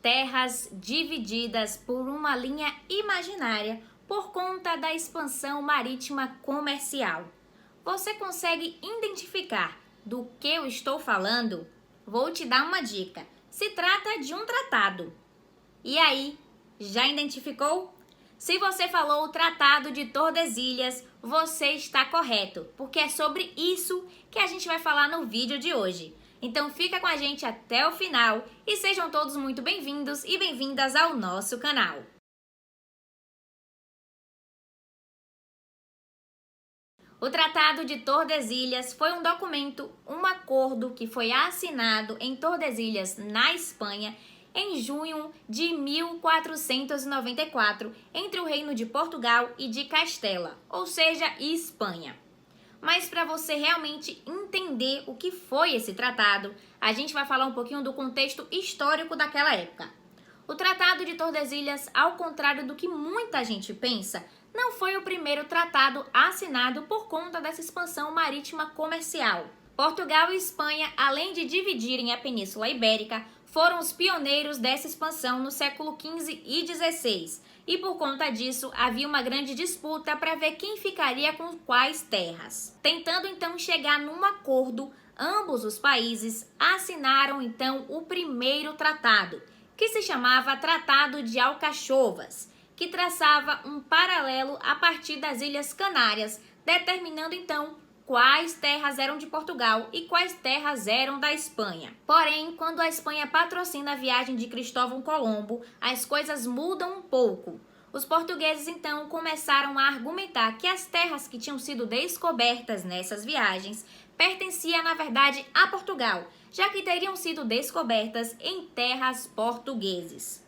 terras divididas por uma linha imaginária por conta da expansão marítima comercial. Você consegue identificar do que eu estou falando? Vou te dar uma dica. Se trata de um tratado. E aí, já identificou? Se você falou o Tratado de Tordesilhas, você está correto, porque é sobre isso que a gente vai falar no vídeo de hoje. Então fica com a gente até o final e sejam todos muito bem-vindos e bem-vindas ao nosso canal. O Tratado de Tordesilhas foi um documento, um acordo que foi assinado em Tordesilhas, na Espanha, em junho de 1494, entre o Reino de Portugal e de Castela, ou seja, Espanha. Mas para você realmente entender o que foi esse tratado, a gente vai falar um pouquinho do contexto histórico daquela época. O Tratado de Tordesilhas, ao contrário do que muita gente pensa, não foi o primeiro tratado assinado por conta dessa expansão marítima comercial. Portugal e Espanha, além de dividirem a Península Ibérica, foram os pioneiros dessa expansão no século XV e XVI, e por conta disso havia uma grande disputa para ver quem ficaria com quais terras. Tentando então chegar num acordo, ambos os países assinaram então o primeiro tratado, que se chamava Tratado de Alcachovas, que traçava um paralelo a partir das Ilhas Canárias, determinando então quais terras eram de Portugal e quais terras eram da Espanha. Porém, quando a Espanha patrocina a viagem de Cristóvão Colombo, as coisas mudam um pouco. Os portugueses então começaram a argumentar que as terras que tinham sido descobertas nessas viagens pertenciam na verdade a Portugal, já que teriam sido descobertas em terras portugueses.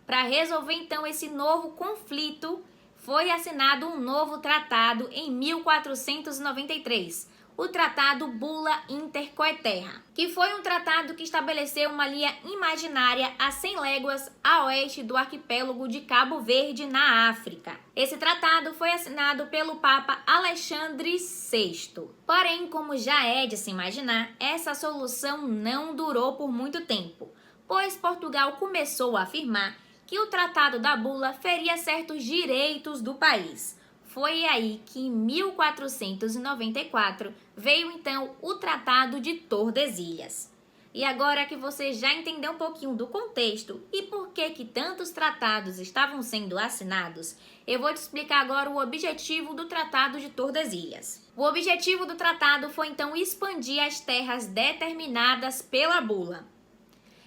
Para resolver então esse novo conflito, foi assinado um novo tratado em 1493, o Tratado Bula Intercoeterra, que foi um tratado que estabeleceu uma linha imaginária a 100 léguas a oeste do arquipélago de Cabo Verde, na África. Esse tratado foi assinado pelo Papa Alexandre VI. Porém, como já é de se imaginar, essa solução não durou por muito tempo, pois Portugal começou a afirmar que o Tratado da Bula feria certos direitos do país. Foi aí que em 1494 veio então o Tratado de Tordesilhas. E agora que você já entendeu um pouquinho do contexto e por que tantos tratados estavam sendo assinados, eu vou te explicar agora o objetivo do Tratado de Tordesilhas. O objetivo do tratado foi então expandir as terras determinadas pela bula,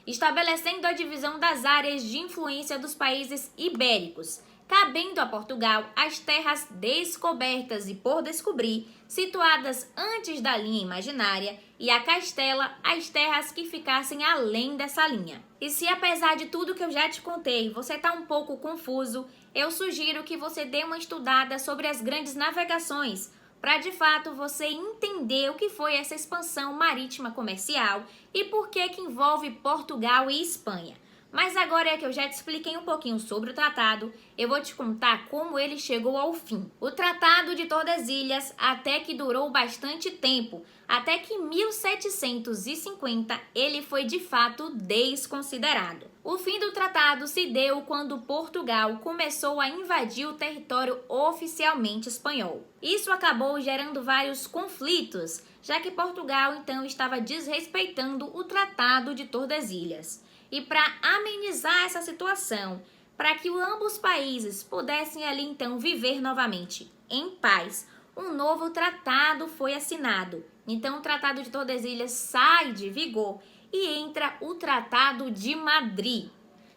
estabelecendo a divisão das áreas de influência dos países ibéricos, cabendo a Portugal as terras descobertas e por descobrir, situadas antes da linha imaginária, e a Castela as terras que ficassem além dessa linha. E se apesar de tudo que eu já te contei, você está um pouco confuso, eu sugiro que você dê uma estudada sobre as grandes navegações, para de fato você entender o que foi essa expansão marítima comercial e por que envolve Portugal e Espanha. Mas agora que eu já te expliquei um pouquinho sobre o tratado, eu vou te contar como ele chegou ao fim. O Tratado de Tordesilhas até que durou bastante tempo, até que em 1750 ele foi de fato desconsiderado. O fim do tratado se deu quando Portugal começou a invadir o território oficialmente espanhol. Isso acabou gerando vários conflitos, já que Portugal então estava desrespeitando o Tratado de Tordesilhas. E para amenizar essa situação, para que ambos países pudessem ali então viver novamente em paz, um novo tratado foi assinado. Então o Tratado de Tordesilhas sai de vigor e entra o Tratado de Madrid.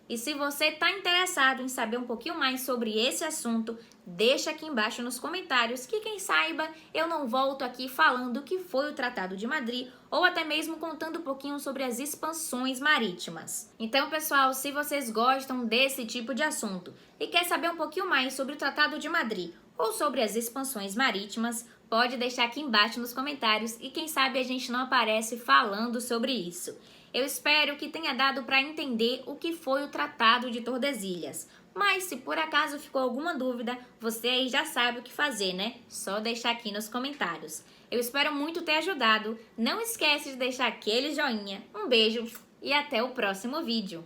E se você está interessado em saber um pouquinho mais sobre esse assunto, deixa aqui embaixo nos comentários que quem saiba eu não volto aqui falando o que foi o Tratado de Madrid ou até mesmo contando um pouquinho sobre as expansões marítimas. Então, pessoal, se vocês gostam desse tipo de assunto e quer saber um pouquinho mais sobre o Tratado de Madrid ou sobre as expansões marítimas, pode deixar aqui embaixo nos comentários e quem sabe a gente não aparece falando sobre isso. Eu espero que tenha dado para entender o que foi o Tratado de Tordesilhas. Mas se por acaso ficou alguma dúvida, você aí já sabe o que fazer, né? Só deixar aqui nos comentários. Eu espero muito ter ajudado. Não esquece de deixar aquele joinha. Um beijo e até o próximo vídeo.